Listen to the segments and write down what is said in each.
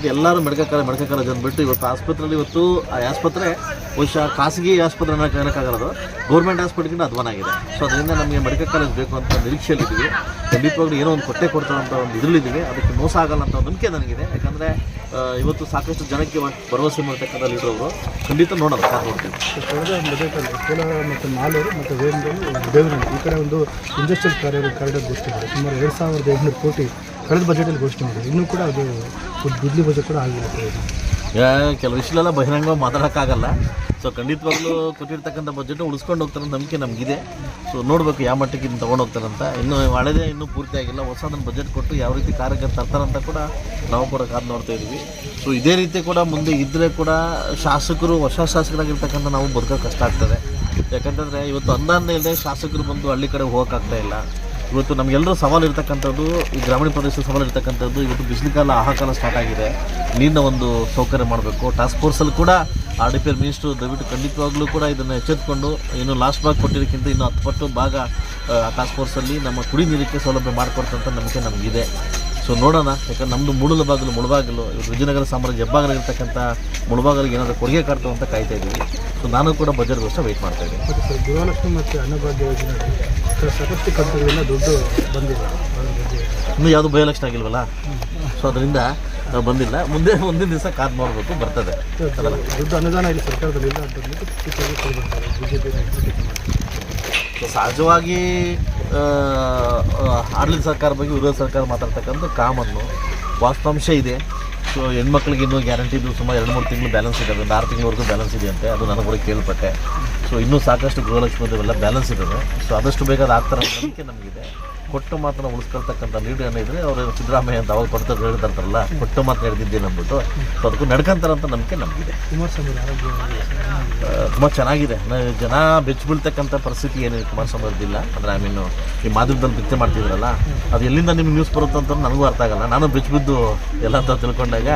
ಇವತ್ತು ಎಲ್ಲರೂ medical college ಅಂದ್ಬಿಟ್ಟು ಇವತ್ತು ಆಸ್ಪತ್ರೆಯಲ್ಲಿ ಇವತ್ತು ಆ ಆಸ್ಪತ್ರೆ ಬಹುಶಃ ಖಾಸಗಿ ಆಸ್ಪತ್ರೆ ಅನ್ನೋಕ್ಕಾಗಲ್ಲ, ಗೌರ್ಮೆಂಟ್ ಹಾಸ್ಪಿಟ್ಲಿಗಿಂತ ಅಧ್ವಾನ ಆಗಿದೆ. ಸೊ ಅದರಿಂದ ನಮಗೆ ಮೆಡಿಕಲ್ ಕಾಲೇಜ್ ಬೇಕು ಅಂತ ನಿರೀಕ್ಷೆಯಲ್ಲಿದ್ದೀವಿ. ಖಂಡಿತವಾಗ್ಲೂ ಏನೋ ಒಂದು ಕೊಡ್ತಾರೆ ಅಂತ ಒಂದು ಇದರಲ್ಲಿದ್ದೀವಿ. ಅದಕ್ಕೆ ಮೋಸ ಆಗಲ್ಲ ಅಂತ ಒಂದು ನಂಬಿಕೆ ನನಗಿದೆ. ಯಾಕಂದರೆ ಇವತ್ತು ಸಾಕಷ್ಟು ಜನಕ್ಕೆ ಭರವಸೆ ಮಾಡ್ತಕ್ಕಂಥ ಲೀಡರ್ ಅವರು. ಖಂಡಿತ ನೋಡೋಣ, ಕಾದು ನೋಡ್ತೀವಿ. ಕಳೆದ ಬಜೆಟಲ್ಲಿ ಕೋಲಾರ ಮತ್ತು ಮಾಲೂರು ಮತ್ತು ದೇವನಹಳ್ಳಿ ಈ ಕಡೆ ಒಂದು ಇಂಡಸ್ಟ್ರಿಯಲ್ ಕಾರಿಡಾರ್ ಘೋಷಣೆ ಮಾಡಿ ಸುಮಾರು 2,500 ಕೋಟಿ ಕಳೆದ ಬಜೆಟಲ್ಲಿ ಘೋಷಣೆ ಮಾಡಿದೆ. ಇನ್ನೂ ಕೂಡ ಅದು ಬಿಡ್ಲಿ ಬಜೆಟ್ ಕೂಡ ಆಗಿಲ್ಲ. ಕೆಲವು ವಿಷಯಲೆಲ್ಲ ಬಹಿರಂಗವಾಗಿ ಮಾತಾಡೋಕ್ಕಾಗಲ್ಲ. ಸೊ ಖಂಡಿತವಾಗ್ಲೂ ಕೊಟ್ಟಿರ್ತಕ್ಕಂಥ ಬಜೆಟ್ ಉಳಿಸ್ಕೊಂಡು ಹೋಗ್ತಾರೆ ನಂಬಿಕೆ ನಮಗಿದೆ. ಸೊ ನೋಡಬೇಕು ಯಾವ ಮಟ್ಟಿಗೆ ಇದನ್ನು ತೊಗೊಂಡು ಹೋಗ್ತಾರಂತ. ಇನ್ನೂ ಹಳೆದೇ ಇನ್ನೂ ಪೂರ್ತಿ ಆಗಿಲ್ಲ. ಹೊಸದನ್ನು ಬಜೆಟ್ ಕೊಟ್ಟು ಯಾವ ರೀತಿ ಕಾರ್ಯಕ್ಕೆ ತರ್ತಾರಂತ ಕೂಡ ನಾವು ಕೂಡ ಕಾದು ನೋಡ್ತಾ ಇದ್ದೀವಿ. ಸೊ ಇದೇ ರೀತಿ ಕೂಡ ಮುಂದೆ ಇದ್ದರೆ ಕೂಡ ಶಾಸಕರು ಹೊಸ ಶಾಸಕರಾಗಿರ್ತಕ್ಕಂಥ ನಾವು ಬದುಕೋಕೆ ಕಷ್ಟ ಆಗ್ತದೆ. ಯಾಕಂತಂದರೆ ಇವತ್ತು ಅನುದಾನ ಇಲ್ಲದೆ ಶಾಸಕರು ಬಂದು ಹಳ್ಳಿ ಕಡೆ ಹೋಗೋಕ್ಕಾಗ್ತಾ ಇಲ್ಲ. ಇವತ್ತು ನಮಗೆಲ್ಲರೂ ಸವಾಲು ಇರ್ತಕ್ಕಂಥದ್ದು ಈ ಗ್ರಾಮೀಣ ಪ್ರದೇಶದ ಸವಾಲು ಇರ್ತಕ್ಕಂಥದ್ದು. ಇವತ್ತು ಬಿಸಿಲುಕಾಲ ಆಹಾಕಾಲ ಸ್ಟಾರ್ಟ್ ಆಗಿದೆ. ನೀರಿನ ಒಂದು ಸೌಕರ್ಯ ಮಾಡಬೇಕು. ಟಾಸ್ಕ್ ಫೋರ್ಸಲ್ಲಿ ಕೂಡ RDPR ಮಿನಿಸ್ಟ್ರು ದಯವಿಟ್ಟು ಖಂಡಿತವಾಗ್ಲೂ ಕೂಡ ಇದನ್ನು ಎಚ್ಚೆತ್ತುಕೊಂಡು ಇನ್ನು ಲಾಸ್ಟ್ ಭಾಗ ಕೊಟ್ಟಿರೋಕ್ಕಿಂತ ಇನ್ನೂ 10 ಪಟ್ಟು ಭಾಗ ಟಾಸ್ಕ್ ಫೋರ್ಸಲ್ಲಿ ನಮ್ಮ ಕುಡಿ ನೀರಿಗೆ ಸೌಲಭ್ಯ ಮಾಡಿಕೊಡ್ತಂಥ ನಂಬಿಕೆ ನಮಗಿದೆ. ಸೊ ನೋಡೋಣ. ಯಾಕಂದ್ರೆ ನಮ್ಮದು ಮುಳಬಾಗಿಲು ವಿಜಯನಗರ ಸಾಮ್ರಾಜ್ಯ ಹೆಬ್ಬಾಗಲಿರ್ತಕ್ಕಂಥ ಮುಳಬಾಗಿಲಿಗೆ ಏನಾದರೂ ಕೊಡುಗೆ ಕಾಡ್ತು ಅಂತ ಕಾಯ್ತಾ ಇದ್ದೀವಿ. ಸೊ ನಾನು ಕೂಡ ಬಜೆಟ್ಗೋಸ್ಕರ ವೆಯ್ಟ್ ಮಾಡ್ತಾ ಇದ್ದೀನಿ. ಸರ್, ಗೃಹಲಕ್ಷ್ಮಿ ಮತ್ತು ಅನ್ನಭಾಗ್ಯ ಯೋಜನೆ ಸಾಕಷ್ಟು ಕಂತುಗಳಿಂದ ದುಡ್ಡು ಬಂದಿಲ್ಲ. ಇನ್ನೂ ಯಾವುದು ಬಯಲಕ್ಷಣ ಆಗಿಲ್ವಲ್ಲ. ಸೊ ಅದರಿಂದ ಬಂದಿಲ್ಲ. ಮುಂದಿನ ದಿವಸ ಕಾದು ಮಾಡಬೇಕು, ಬರ್ತದೆ. ದುಡ್ಡು ಅನುದಾನ ಇಲ್ಲಿ ಸರ್ಕಾರದಲ್ಲಿ ಇಲ್ಲ ಅಂತ BJP ಸೊ ಸಹಜವಾಗಿ ಆಡಳಿತ ಸರ್ಕಾರ ಬಗ್ಗೆ ವಿರೋಧ ಸರ್ಕಾರ ಮಾತಾಡ್ತಕ್ಕಂಥ ಕಾಮನ್ನು ವಾಸ್ತವಾಂಶ ಇದೆ. ಸೊ ಹೆಣ್ಮಕ್ಳಿಗೆ ಇನ್ನೂ ಗ್ಯಾರಂಟಿದು ಸುಮಾರು 2-3 ತಿಂಗಳು ಬ್ಯಾಲೆನ್ಸ್ ಇದೆ. 6 ತಿಂಗಳವರೆಗೂ ಬ್ಯಾಲೆನ್ಸ್ ಇದೆ ಅಂತೆ. ಅದು ನನಗೆ ಕೂಡ ಕೇಳ್ಪಟ್ಟೆ. ಸೊ ಇನ್ನೂ ಸಾಕಷ್ಟು ಗೃಹಲಕ್ಷ್ಮಿ ಎಲ್ಲ ಬ್ಯಾಲೆನ್ಸ್ ಇದ್ದಾವೆ. ಸೊ ಆದಷ್ಟು ಬೇಗ ಅದು ಆಗ್ತಾರೆ ಅನ್ನೋ ನಂಬಿಕೆ ನಮಗಿದೆ. ಕೊಟ್ಟು ಮಾತನ್ನು ಉಳಿಸ್ಕೊಳ್ತಕ್ಕಂಥ ಲೀಡರ್ ಏನಿದ್ರೆ ಅವರು ಸಿದ್ದರಾಮಯ್ಯ ಅಂತ ಅವಾಗ ಕೊಡ್ತಾರೆ ಹೇಳ್ತಾರಲ್ಲ, ಕೊಟ್ಟು ಮಾತು ನಡೆದಿದ್ದೇನೆ ಅಂದ್ಬಿಟ್ಟು. ಸೊ ಅದಕ್ಕೂ ನಡ್ಕೊಂತಾರಂತ ನಂಬಿಕೆ ನಮಗಿದೆ. ತುಂಬ ಚೆನ್ನಾಗಿದೆ. ಜನ ಬೆಚ್ಚ ಬೀಳ್ತಕ್ಕಂಥ ಪರಿಸ್ಥಿತಿ ಏನಿದೆ ಕುಮಾರಸ್ವಾಮಿಯವ್ರದ್ದಿಲ್ಲ. ಅಂದರೆ ಈ ಮಾಧ್ಯಮದಲ್ಲಿ ಬಿತ್ತನೆ ಮಾಡ್ತಿದ್ರಲ್ಲ, ಅದು ಎಲ್ಲಿಂದ ನಿಮ್ಗೆ ನ್ಯೂಸ್ ಬರುತ್ತೆ ಅಂತ ನನಗೂ ಅರ್ಥ ಆಗಲ್ಲ. ನಾನು ಬೆಚ್ಚ ಬಿದ್ದು ಎಲ್ಲ ಅಂತ ತಿಳ್ಕೊಂಡಾಗ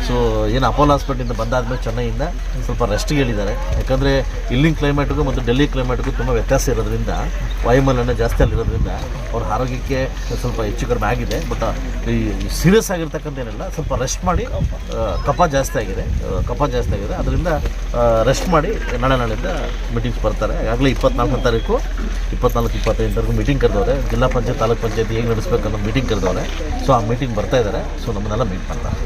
ಸೊ ಏನು ಅಪೋಲೋ ಹಾಸ್ಪಿಟಲಿಂದ ಬಂದಾದ್ಮೇಲೆ ಚೆನ್ನೈಯಿಂದ ಸ್ವಲ್ಪ ರೆಸ್ಟ್ಗೆ ಹೇಳಿದ್ದಾರೆ. ಯಾಕಂದರೆ ಇಲ್ಲಿನ ಕ್ಲೈಮೇಟ್ಗೂ ಮತ್ತು ಡೆಲ್ಲಿ ಕ್ಲೈಮೇಟ್ಗೂ ತುಂಬ ವ್ಯತ್ಯಾಸ ಇರೋದ್ರಿಂದ, ವಾಯುಮಾಲಿನ್ಯ ಜಾಸ್ತಿ ಅಲ್ಲಿರೋದ್ರಿಂದ ಅವ್ರ ಆರೋಗ್ಯಕ್ಕೆ ಸ್ವಲ್ಪ ಹೆಚ್ಚು ಕಡಿಮೆ ಆಗಿದೆ. ಬಟ್ ಈ ಸೀರಿಯಸ್ ಆಗಿರ್ತಕ್ಕಂಥ ಏನಿಲ್ಲ, ಸ್ವಲ್ಪ ರೆಸ್ಟ್ ಮಾಡಿ. ಕಫ ಜಾಸ್ತಿ ಆಗಿದೆ. ಅದರಿಂದ ರೆಸ್ಟ್ ಮಾಡಿ ನಾಳೆಯಿಂದ ಮೀಟಿಂಗ್ಸ್ ಬರ್ತಾರೆ. ಆಗಲೇ 24ನೇ ತಾರೀಕು 24-25 ಮೀಟಿಂಗ್ ಕರೆದವ್ರೆ. ಜಿಲ್ಲಾ ಪಂಚಾಯತ್ ತಾಲೂಕು ಪಂಚಾಯತ್ ಹೇಗೆ ನಡೆಸಬೇಕು ಅನ್ನೋ ಮೀಟಿಂಗ್ ಕರೆದವ್ರೆ. ಸೊ ಆ ಮೀಟಿಂಗ್ ಬರ್ತಾ ಇದ್ದಾರೆ. ಸೊ ನಮ್ಮನ್ನೆಲ್ಲ ಮೀಟ್ ಮಾಡ್ತಾರೆ.